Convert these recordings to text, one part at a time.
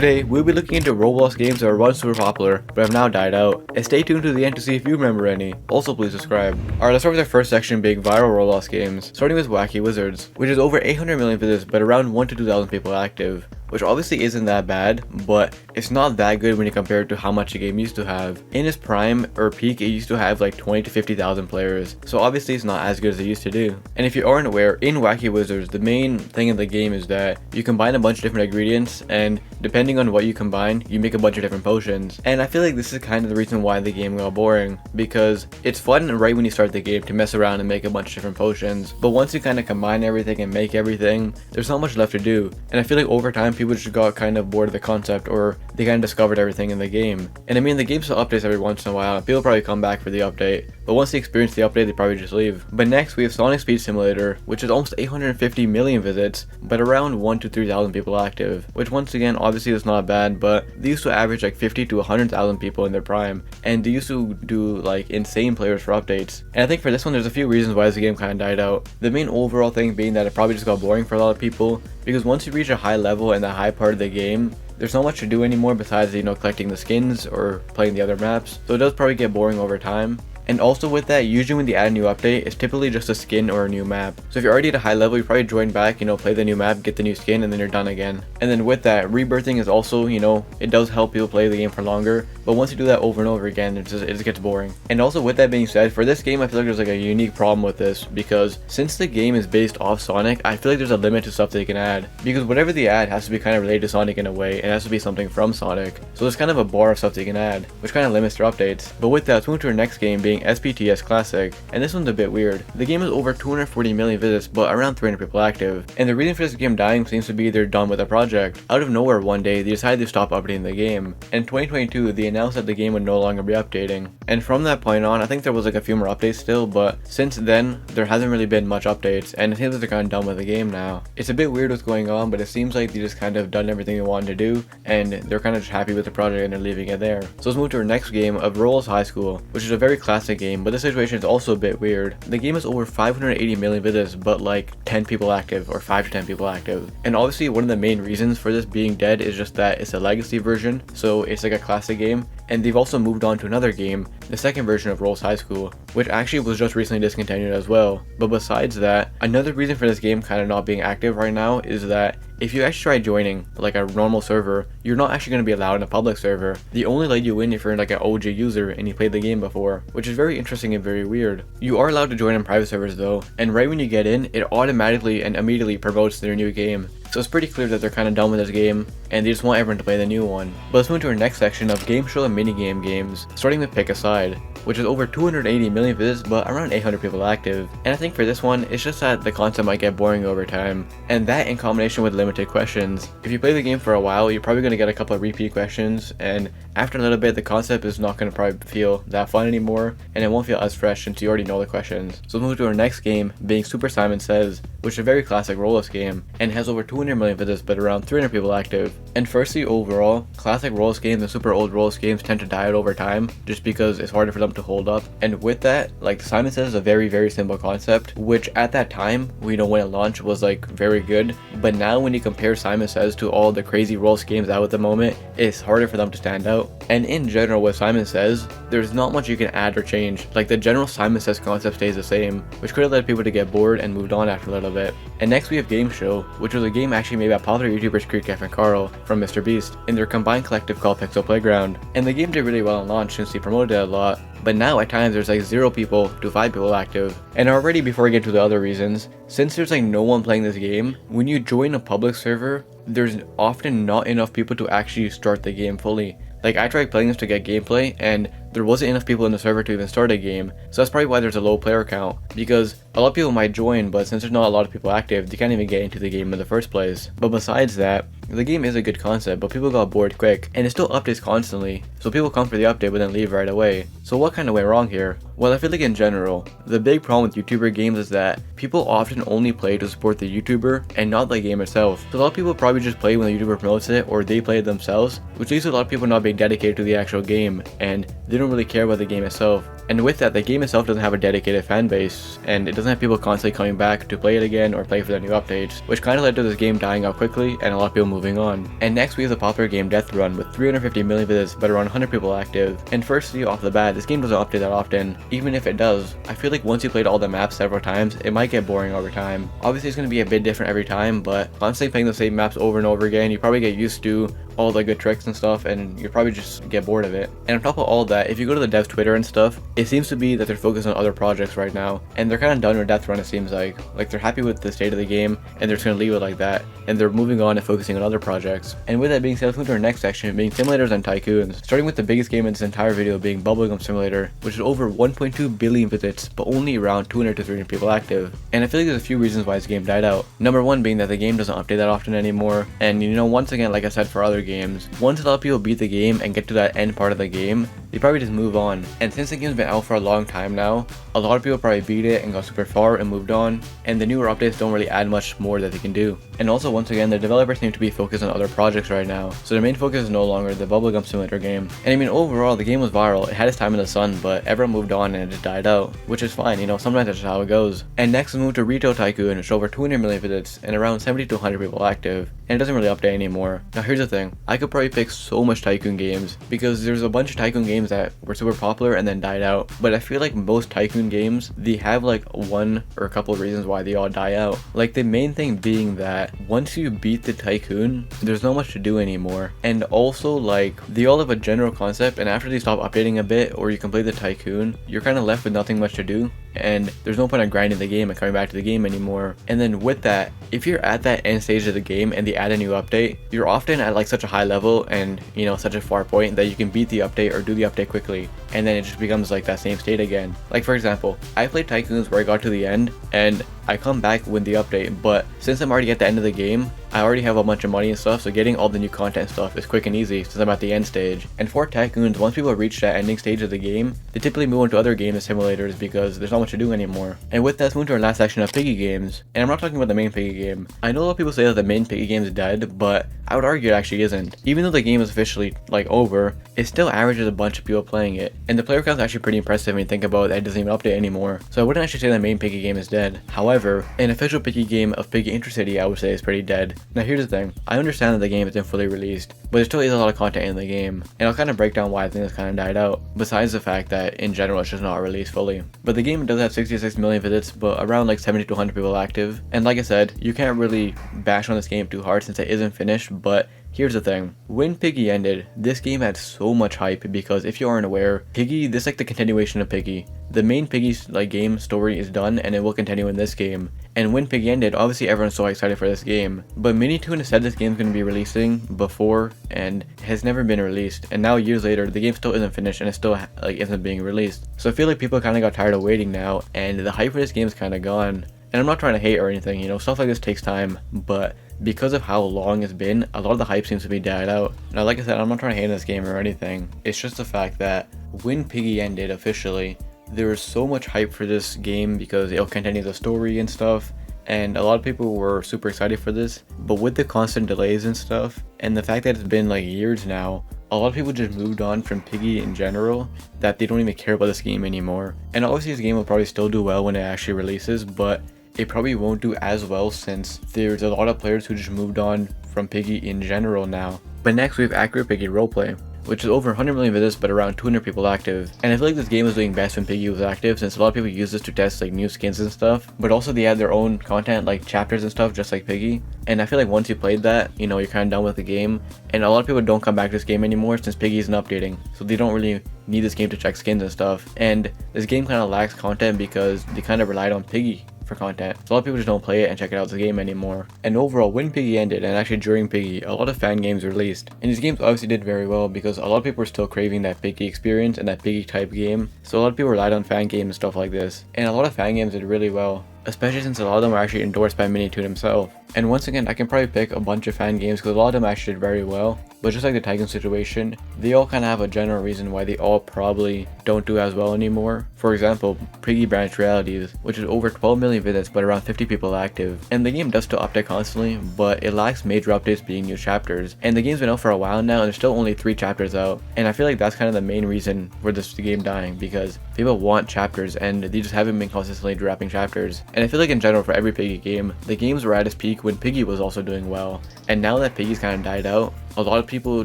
Today, we'll be looking into Roblox games that were once super popular, but have now died out. And stay tuned to the end to see if you remember any. Also, please subscribe. Alright, let's start with our first section being viral Roblox games, starting with Wacky Wizards, which is over 800 million visits, but around 1 to 2,000 people active. Which obviously isn't that bad, but it's not that good when you compare it to how much the game used to have. In its prime or peak, it used to have like 20 to 50,000 players, so obviously it's not as good as it used to do. And if you aren't aware, in Wacky Wizards, the main thing in the game is that you combine a bunch of different ingredients, and depending on what you combine, you make a bunch of different potions. And I feel like this is kind of the reason why the game got boring, because it's fun right when you start the game to mess around and make a bunch of different potions, but once you kind of combine everything and make everything, there's not much left to do. And I feel like over time, people just got kind of bored of the concept, or they kind of discovered everything in the game. And I mean, the game still updates every once in a while, and people probably come back for the update, but once they experience the update, they probably just leave. But next, we have Sonic Speed Simulator, which is almost 850 million visits, but around 1 to 3,000 people active, which once again, obviously is not bad, but they used to average like 50 to 100,000 people in their prime, and they used to do like insane players for updates. And I think for this one, there's a few reasons why this game kind of died out. The main overall thing being that it probably just got boring for a lot of people, because once you reach a high level in the high part of the game, there's not much to do anymore besides, collecting the skins or playing the other maps, so it does probably get boring over time. And also with that, usually when they add a new update, it's typically just a skin or a new map. So if you're already at a high level, you probably join back, play the new map, get the new skin, and then you're done again. And then with that, rebirthing is also, it does help people play the game for longer, but once you do that over and over again, it just gets boring. And also with that being said, for this game, I feel like there's like a unique problem with this, because since the game is based off Sonic, I feel like there's a limit to stuff they can add, because whatever they add has to be kind of related to Sonic in a way, and it has to be something from Sonic. So there's kind of a bar of stuff they can add, which kind of limits their updates. But with that, let's move to our next game being SPTS Classic, and this one's a bit weird. The game has over 240 million visits, but around 300 people active, and the reason for this game dying seems to be they're done with the project. Out of nowhere one day, they decided to stop updating the game. In 2022, they announced that the game would no longer be updating, and from that point on, I think there was like a few more updates still, but since then, there hasn't really been much updates, and it seems like they're kind of done with the game now. It's a bit weird what's going on, but it seems like they just kind of done everything they wanted to do, and they're kind of just happy with the project and they're leaving it there. So let's move to our next game of Roblox High School, which is a very classic game, but this situation is also a bit weird. The game has over 580 million visits, but like 10 people active, or 5 to 10 people active. And obviously one of the main reasons for this being dead is just that it's a legacy version, so it's like a classic game. And they've also moved on to another game, the second version of Roblox High School, which actually was just recently discontinued as well. But besides that, another reason for this game kind of not being active right now is that if you actually try joining like a normal server, you're not actually going to be allowed in a public server. They only let you in if you're like an OG user and you played the game before, which is very interesting and very weird. You are allowed to join in private servers though, and right when you get in, it automatically and immediately promotes their new game. So it's pretty clear that they're kind of done with this game, and they just want everyone to play the new one. But let's move to our next section of Gameshow and Minigame games, starting with Pick a Side, which is over 280 million visits, but around 800 people active. And I think for this one, it's just that the concept might get boring over time, and that in combination with limited questions. If you play the game for a while, you're probably going to get a couple of repeat questions, and after a little bit, the concept is not going to probably feel that fun anymore, and it won't feel as fresh since you already know the questions. So let's move to our next game, being Super Simon Says, which is a very classic Roblox game, and has over 200 million visits, but around 300 people active. And firstly, overall, classic Roblox games and super old Roblox games tend to die out over time, just because it's harder for them to hold up. And with that, like Simon Says is a very, very simple concept, which at that time, when it launched, was like very good. But now when you compare Simon Says to all the crazy Roblox games out at the moment, it's harder for them to stand out. And in general, with Simon Says, there's not much you can add or change. Like the general Simon Says concept stays the same, which could have led people to get bored and moved on after a little bit. And next we have Gameshow, which was a game actually made by popular YouTubers KreekCraft and Carl from MrBeast in their combined collective called Pixel Playground. And the game did really well on launch since they promoted it a lot, but now at times there's like 0 people to 5 people active. And already before I get to the other reasons, since there's like no one playing this game, when you join a public server, there's often not enough people to actually start the game fully. Like I tried playing this to get gameplay, and there wasn't enough people in the server to even start a game, so that's probably why there's a low player count, because a lot of people might join, but since there's not a lot of people active, they can't even get into the game in the first place. But besides that, the game is a good concept, but people got bored quick, and it still updates constantly, so people come for the update but then leave right away. So what kind of went wrong here? Well, I feel like in general, the big problem with YouTuber games is that people often only play to support the YouTuber and not the game itself. So a lot of people probably just play when the YouTuber promotes it, or they play it themselves, which leads to a lot of people not being dedicated to the actual game, and they don't really care about the game itself. And with that, the game itself doesn't have a dedicated fan base, and it doesn't have people constantly coming back to play it again or play for the new updates, which kind of led to this game dying out quickly and a lot of people moving on. And next we have the popular game Death Run with 350 million visits but around 100 people active. And firstly, off the bat, this game doesn't update that often. Even if it does, I feel like once you played all the maps several times, it might get boring over time. Obviously it's going to be a bit different every time, but constantly playing the same maps over and over again, you probably get used to all the good tricks and stuff, and you probably just get bored of it. And on top of all that, if you go to the dev's Twitter and stuff, it seems to be that they're focused on other projects right now, and they're kind of done with Death Run, it seems like. Like, they're happy with the state of the game, and they're just gonna leave it like that, and they're moving on and focusing on other projects. And with that being said, let's move to our next section, being simulators and tycoons. Starting with the biggest game in this entire video being Bubblegum Simulator, which is over 1.2 billion visits, but only around 200 to 300 people active. And I feel like there's a few reasons why this game died out. Number one being that the game doesn't update that often anymore, and you know, once again, like I said for other games, once a lot of people beat the game and get to that end part of the game, they probably just move on. And since the game's been out for a long time now, a lot of people probably beat it and got super far and moved on, and the newer updates don't really add much more that they can do. And also, once again, the developers seem to be focused on other projects right now, so their main focus is no longer the Bubblegum Simulator game. And I mean, overall, the game was viral, it had its time in the sun, but everyone moved on and it just died out, which is fine, you know, sometimes that's just how it goes. And next we move to Retail Tycoon, which is over 200 million visits and around 70 to 100 people active, and it doesn't really update anymore. Now here's the thing, I could probably pick so much Tycoon games, because there's a bunch of Tycoon games that were super popular and then died out, but I feel like most Tycoon games, they have like one or a couple of reasons why they all die out. Like, the main thing being that once you beat the Tycoon, there's not much to do anymore, and also like they all have a general concept, and after they stop updating a bit or you complete the Tycoon, you're kind of left with nothing much to do, and there's no point in grinding the game and coming back to the game anymore. And then with that, if you're at that end stage of the game and they add a new update, you're often at like such a high level and, you know, such a far point that you can beat the update or do the update quickly, and then it just becomes like that same state again. Like, for example, I played Tycoons where I got to the end and I come back with the update, but since I'm already at the end of the game, I already have a bunch of money and stuff, so getting all the new content stuff is quick and easy since I'm at the end stage. And for Tycoons, once people reach that ending stage of the game, they typically move on to other games and simulators because there's not much to do anymore. And with that, let's move to our last section of Piggy games. And I'm not talking about the main Piggy game. I know a lot of people say that the main Piggy game is dead, but I would argue it actually isn't. Even though the game is officially like over, it still averages a bunch of people playing it, and the player count is actually pretty impressive when you think about that it doesn't even update anymore. So I wouldn't actually say the main Piggy game is dead. However, an official Piggy game of Piggy Intercity I would say is pretty dead. Now here's the thing, I understand that the game isn't fully released, but there still is a lot of content in the game, and I'll kind of break down why I think it's kind of died out, besides the fact that in general it's just not released fully. But the game does have 66 million visits, but around like 70 to 100 people active, and like I said, you can't really bash on this game too hard since it isn't finished, but here's the thing, when Piggy ended, this game had so much hype because if you aren't aware, Piggy, this is like the continuation of Piggy. The main Piggy's like game story is done and it will continue in this game. And when Piggy ended, obviously everyone's so excited for this game. But Minitoon has said this game's going to be releasing before and has never been released. And now years later, the game still isn't finished and it still like isn't being released. So I feel like people kind of got tired of waiting now and the hype for this game is kind of gone. And I'm not trying to hate or anything, you know, stuff like this takes time, but because of how long it's been, a lot of the hype seems to be died out. Now, like I said, I'm not trying to hate this game or anything. It's just the fact that when Piggy ended officially, there was so much hype for this game because it'll continue the story and stuff, and a lot of people were super excited for this. But with the constant delays and stuff, and the fact that it's been like years now, a lot of people just moved on from Piggy in general, that they don't even care about this game anymore. And obviously this game will probably still do well when it actually releases, but it probably won't do as well since there's a lot of players who just moved on from Piggy in general now. But next we have Accurate Piggy Roleplay, which is over 100 million visits but around 200 people active. And I feel like this game was doing best when Piggy was active since a lot of people use this to test like new skins and stuff, but also they add their own content like chapters and stuff just like Piggy. And I feel like once you played that, you know, you're kind of done with the game, and a lot of people don't come back to this game anymore since Piggy isn't updating, so they don't really need this game to check skins and stuff. And this game kind of lacks content because they kind of relied on Piggy for content, so a lot of people just don't play it and check it out the game anymore. And overall, when Piggy ended, and actually during Piggy, a lot of fan games released, and these games obviously did very well because a lot of people were still craving that Piggy experience and that Piggy type game, so a lot of people relied on fan games and stuff like this, and a lot of fan games did really well, especially since a lot of them were actually endorsed by Minitoon himself. And once again, I can probably pick a bunch of fan games because a lot of them actually did very well, but just like the Tycoon situation, they all kind of have a general reason why they all probably don't do as well anymore. For example, Piggy Branch Realities, which is over 12 million visits but around 50 people active, and the game does still update constantly, but it lacks major updates being new chapters, and the game's been out for a while now and there's still only 3 chapters out, and I feel like that's kind of the main reason for this game dying, because people want chapters and they just haven't been consistently dropping chapters. And I feel like in general for every Piggy game, the games were at its peak when Piggy was also doing well, and now that Piggy's kind of died out, a lot of people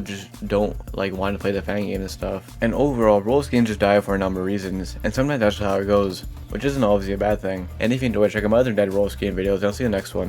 just don't like want to play the fan game and stuff. And overall, Roblox games just die for a number of reasons, and sometimes that's just how it goes, which isn't obviously a bad thing. And if you enjoyed, check out my other dead Roblox game videos, and I'll see you in the next one.